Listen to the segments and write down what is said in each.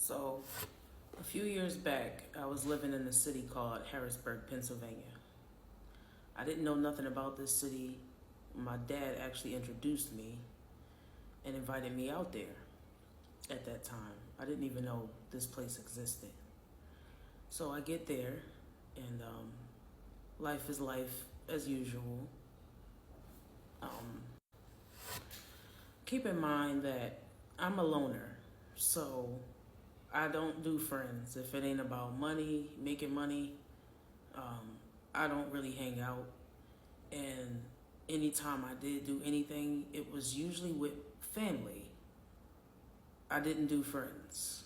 So, a few years back, I was living in a city called Harrisburg, Pennsylvania. I didn't know nothing about this city. My dad actually introduced me and invited me out there at that time. I didn't even know this place existed. So I get there, and life is life as usual. Keep in mind that I'm a loner, so I don't do friends. If it ain't about money, making money, I don't really hang out. And anytime I did do anything, it was usually with family. I didn't do friends.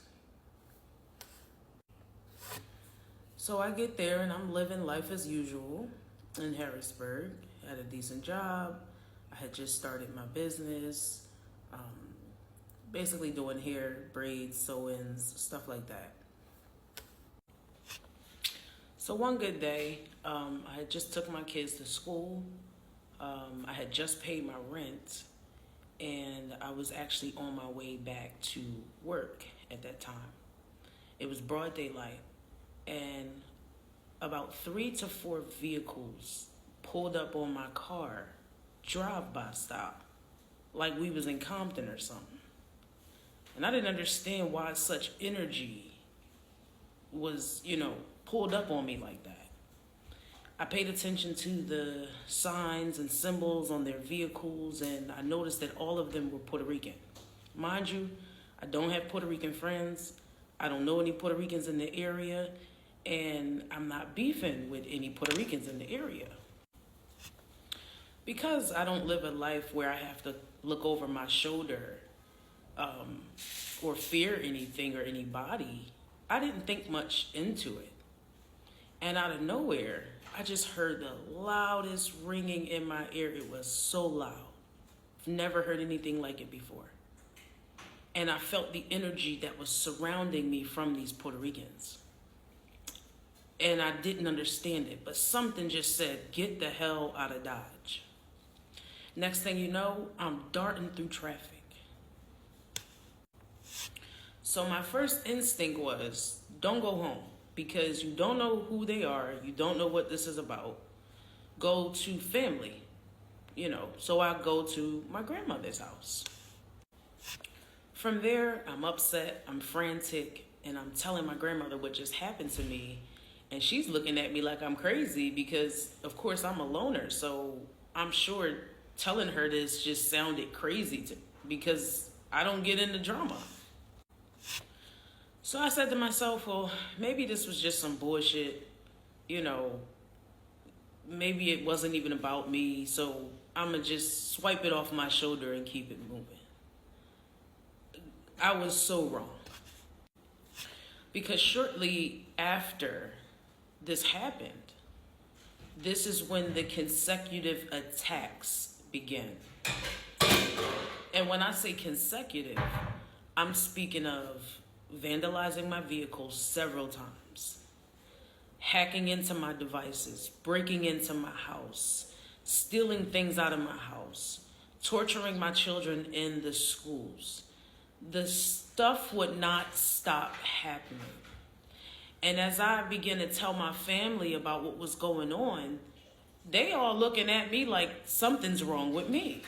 So I get there and I'm living life as usual in Harrisburg. Had a decent job. I had just started my business. Basically doing hair, braids, sew-ins, stuff like that. So one good day, I had just took my kids to school. I had just paid my rent, and I was actually on my way back to work at that time. It was broad daylight, and about 3 to 4 vehicles pulled up on my car, drive-by style, like we was in Compton or something. And I didn't understand why such energy was, pulled up on me like that. I paid attention to the signs and symbols on their vehicles, and I noticed that all of them were Puerto Rican. Mind you, I don't have Puerto Rican friends. I don't know any Puerto Ricans in the area, and I'm not beefing with any Puerto Ricans in the area. Because I don't live a life where I have to look over my shoulder or fear anything or anybody, I didn't think much into it. And out of nowhere, I just heard the loudest ringing in my ear. It was so loud. I've never heard anything like it before. And I felt the energy that was surrounding me from these Puerto Ricans. And I didn't understand it, but something just said, get the hell out of Dodge. Next thing you know, I'm darting through traffic. So my first instinct was, don't go home, because you don't know who they are, you don't know what this is about. Go to family, So I go to my grandmother's house. From there, I'm upset, I'm frantic, and I'm telling my grandmother what just happened to me. And she's looking at me like I'm crazy because, of course, I'm a loner. So I'm sure telling her this just sounded crazy because I don't get into drama. So I said to myself, well, maybe this was just some bullshit, maybe it wasn't even about me, so I'm going to just swipe it off my shoulder and keep it moving. I was so wrong. Because shortly after this happened, this is when the consecutive attacks began. And when I say consecutive, I'm speaking of vandalizing my vehicle several times, hacking into my devices, breaking into my house, stealing things out of my house, torturing my children in the schools. The stuff would not stop happening. And as I began to tell my family about what was going on, they all looking at me like something's wrong with me.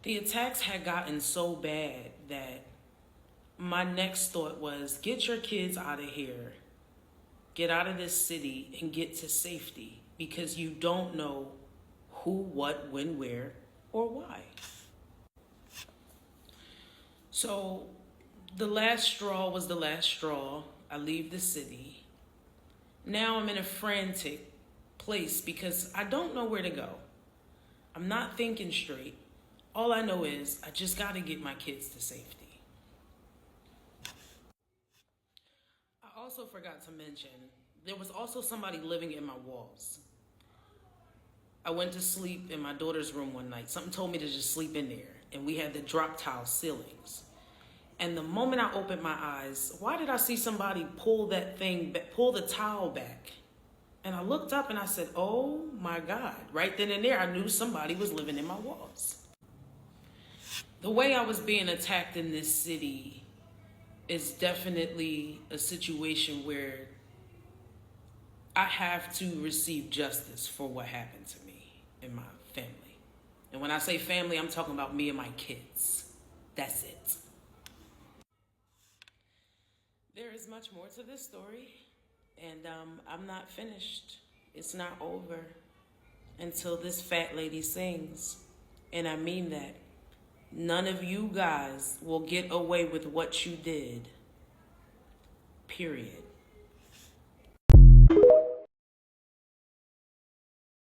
The attacks had gotten so bad that my next thought was, get your kids out of here. Get out of this city and get to safety, because you don't know who, what, when, where, or why. So the last straw was the last straw. I leave the city. Now I'm in a frantic place because I don't know where to go. I'm not thinking straight. All I know is I just got to get my kids to safety. I also forgot to mention, there was also somebody living in my walls. I went to sleep in my daughter's room one night. Something told me to just sleep in there. And we had the drop tile ceilings. And the moment I opened my eyes, why did I see somebody pull the towel back? And I looked up and I said, oh my God. Right then and there, I knew somebody was living in my walls. The way I was being attacked in this city it's definitely a situation where I have to receive justice for what happened to me and my family. And when I say family, I'm talking about me and my kids. That's it. There is much more to this story, and I'm not finished. It's not over until this fat lady sings. And I mean that. None of you guys will get away with what you did. Period.